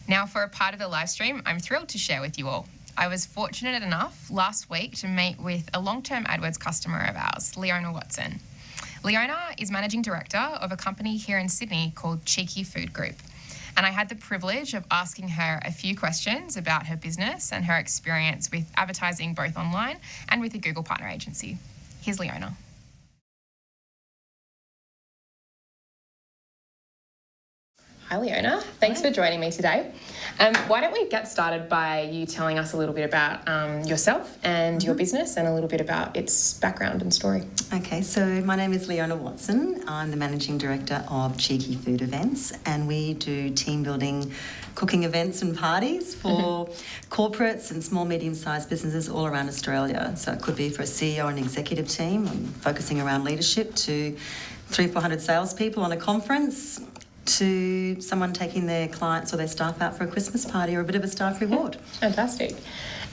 Now, for a part of the live stream, I'm thrilled to share with you all. I was fortunate enough last week to meet with a long-term AdWords customer of ours, Leona Watson. Leona is Managing Director of a company here in Sydney called Cheeky Food Group. And I had the privilege of asking her a few questions about her business and her experience with advertising both online and with a Google partner agency. Here's Leona. Hi, Leona. Thanks for joining me today. Why don't we get started by you telling us a little bit about yourself and your business and a little bit about its background and story. Okay, so my name is Leona Watson. I'm the Managing Director of Cheeky Food Events, and we do team building cooking events and parties for corporates and small, medium-sized businesses all around Australia. So it could be for a CEO and executive team, focusing around leadership, to 300-400 salespeople on a conference, to someone taking their clients or their staff out for a Christmas party or a bit of a staff reward. Fantastic.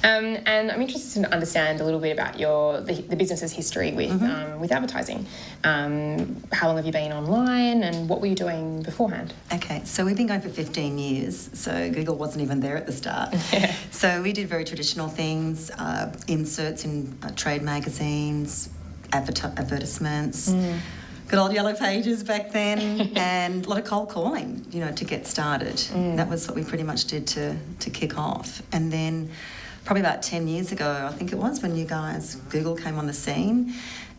And I'm interested to understand a little bit about the business's history with advertising. How long have you been online and what were you doing beforehand? Okay, so we've been going for 15 years, so Google wasn't even there at the start. Yeah. So we did very traditional things, inserts in trade magazines, advertisements, good old yellow pages back then, and a lot of cold calling, to get started. That was what we pretty much did to kick off. And then probably about 10 years ago, I think it was, when you guys, Google came on the scene,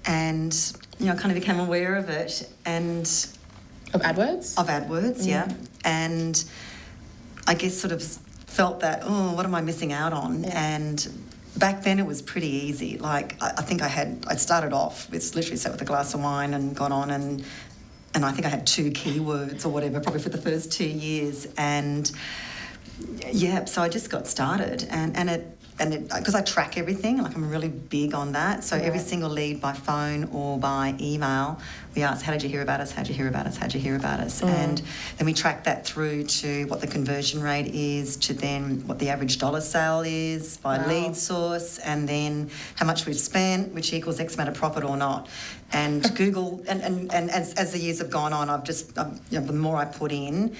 and, I kind of became aware of it. And Of AdWords? Of AdWords, yeah. And I guess sort of felt that, what am I missing out on? Yeah. And back then it was pretty easy. Like, I think I started off with literally sat with a glass of wine and gone on and I think I had 2 keywords or whatever, probably for the first 2 years. And yeah, so I just got started and it because I track everything, like I'm really big on that. So every single lead by phone or by email, we ask, how did you hear about us? How'd you hear about us? How'd you hear about us? And then we track that through to what the conversion rate is, to then what the average dollar sale is by lead source, and then how much we've spent, which equals X amount of profit or not. And Google, and as the years have gone on, the more I put in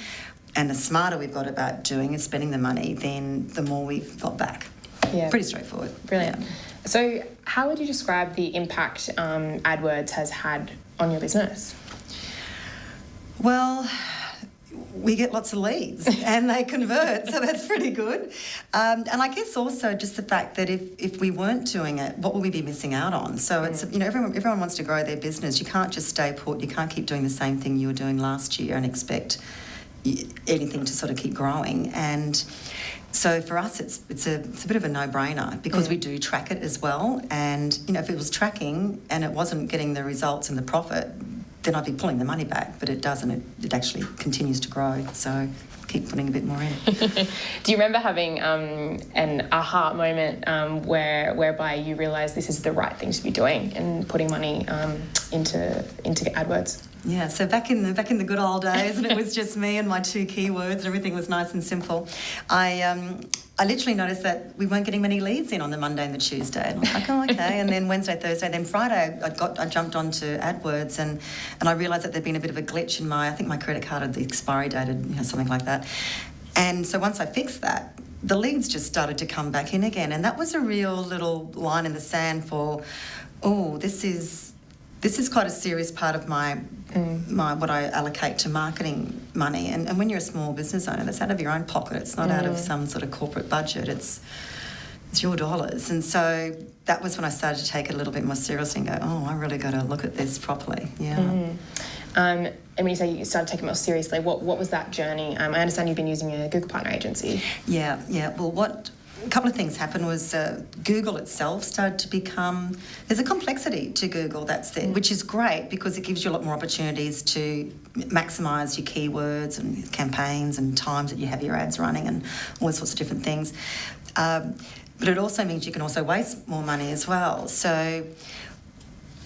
and the smarter we've got about doing and spending the money, then the more we've got back. Yeah. Pretty straightforward. Brilliant. Yeah. So how would you describe the impact AdWords has had on your business? Well, we get lots of leads and they convert, so that's pretty good. And I guess also just the fact that if we weren't doing it, what would we be missing out on? So it's, everyone wants to grow their business. You can't just stay put. You can't keep doing the same thing you were doing last year and expect anything to sort of keep growing. And so for us, it's a bit of a no-brainer because we do track it as well. And, if it was tracking and it wasn't getting the results and the profit, then I'd be pulling the money back. But it doesn't. It actually continues to grow. So keep putting a bit more in. Do you remember having an aha moment whereby you realised this is the right thing to be doing and putting money into AdWords? Yeah, so back in the good old days, and it was just me and my 2 keywords, and everything was nice and simple. I literally noticed that we weren't getting many leads in on the Monday and the Tuesday. And I was like, oh, okay. And then Wednesday, Thursday, then Friday, I jumped onto AdWords, and I realised that there'd been a bit of a glitch in I think my credit card had the expiry dated, something like that. And so once I fixed that, the leads just started to come back in again, and that was a real little line in the sand for, this is quite a serious part of my what I allocate to marketing money. And when you're a small business owner, that's out of your own pocket. It's not out of some sort of corporate budget. It's your dollars. And so that was when I started to take it a little bit more seriously and go, I really got to look at this properly. Yeah. And when you say you started taking it more seriously, what was that journey? I understand you've been using a Google partner agency. Yeah. Well, a couple of things happened was Google itself started to become... There's a complexity to Google that's there, which is great because it gives you a lot more opportunities to maximise your keywords and campaigns and times that you have your ads running and all sorts of different things. But it also means you can also waste more money as well. So...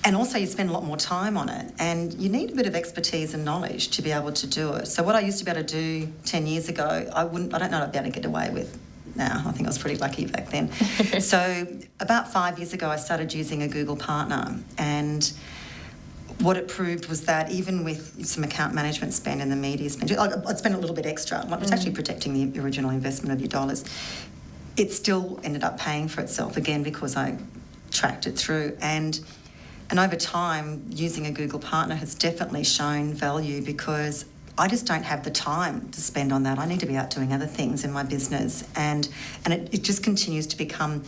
And also you spend a lot more time on it and you need a bit of expertise and knowledge to be able to do it. So what I used to be able to do 10 years ago, I don't know I'd be able to get away with now. I think I was pretty lucky back then. So about 5 years ago, I started using a Google partner, and what it proved was that even with some account management spend and the media spend, I'd spend a little bit extra, like it's actually protecting the original investment of your dollars. It still ended up paying for itself, again, because I tracked it through. And over time, using a Google partner has definitely shown value, because I just don't have the time to spend on that. I need to be out doing other things in my business. And it just continues to become,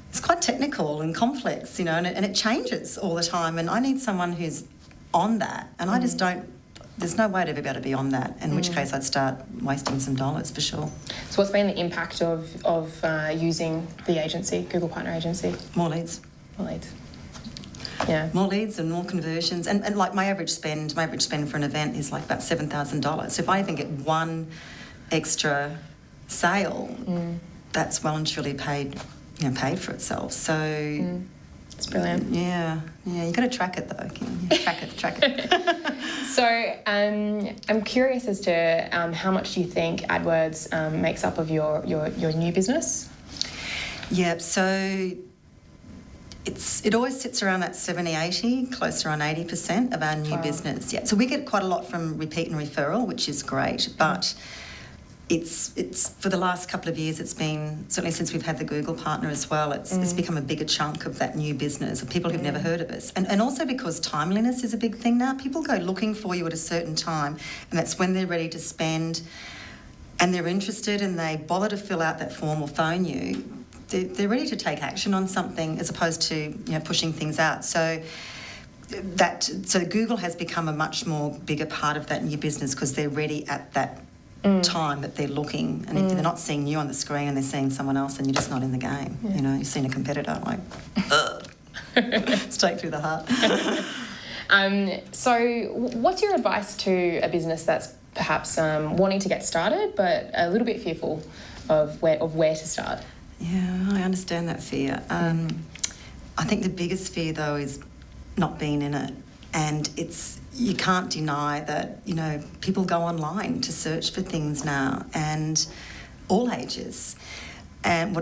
it's quite technical and complex, you know, and it changes all the time. And I need someone who's on that. And I just don't, there's no way to be able to be on that, in which case I'd start wasting some dollars for sure. So what's been the impact of using the agency, Google Partner Agency? More leads. More leads. Yeah. More leads and more conversions. And like my average spend for an event is like about $7,000. So if I even get one extra sale, that's well and truly paid for itself. So it's brilliant. Yeah, you got to track it though. Track it. So I'm curious as to how much do you think AdWords makes up of your new business? Yeah, so it always sits around that 70-80, close to around 80% of our new business. Yeah, so we get quite a lot from repeat and referral, which is great, but it's for the last couple of years, it's been, certainly since we've had the Google partner as well, it's become a bigger chunk of that new business, of people who've never heard of us. And also because timeliness is a big thing now. People go looking for you at a certain time, and that's when they're ready to spend and they're interested and they bother to fill out that form or phone you. They're ready to take action on something, as opposed to pushing things out. So Google has become a much more bigger part of that new business, because they're ready at that time that they're looking, and if they're not seeing you on the screen and they're seeing someone else, then you're just not in the game. You've seen a competitor, like straight through the heart. So what's your advice to a business that's perhaps wanting to get started but a little bit fearful of where to start? Yeah, I understand that fear. I think the biggest fear though is not being in it, and you can't deny that, people go online to search for things now, and all ages, and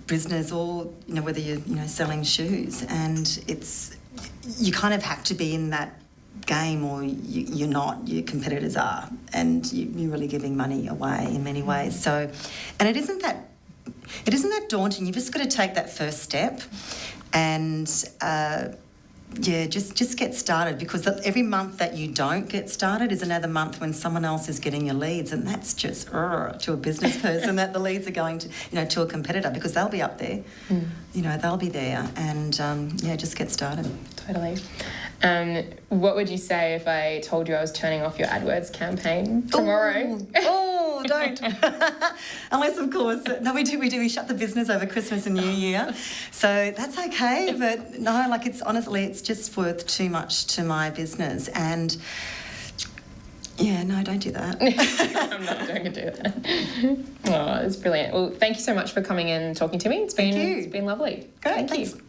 business, or, whether you're, selling shoes, and you kind of have to be in that game, or you're not, your competitors are, and you're really giving money away in many ways. So, and it isn't that daunting. You've just got to take that first step, and just get started, because every month that you don't get started is another month when someone else is getting your leads, and that's just to a business person that the leads are going to, to a competitor, because they'll be up there, they'll be there, and just get started. Totally. What would you say if I told you I was turning off your AdWords campaign tomorrow? Oh, don't. Unless, of course, no, we do. We shut the business over Christmas and New Year. So that's okay. But no, it's just worth too much to my business. And yeah, no, don't do that. I'm not going to do that. Oh, it's brilliant. Well, thank you so much for coming in and talking to me. It's been lovely. Great, Thank thanks. you.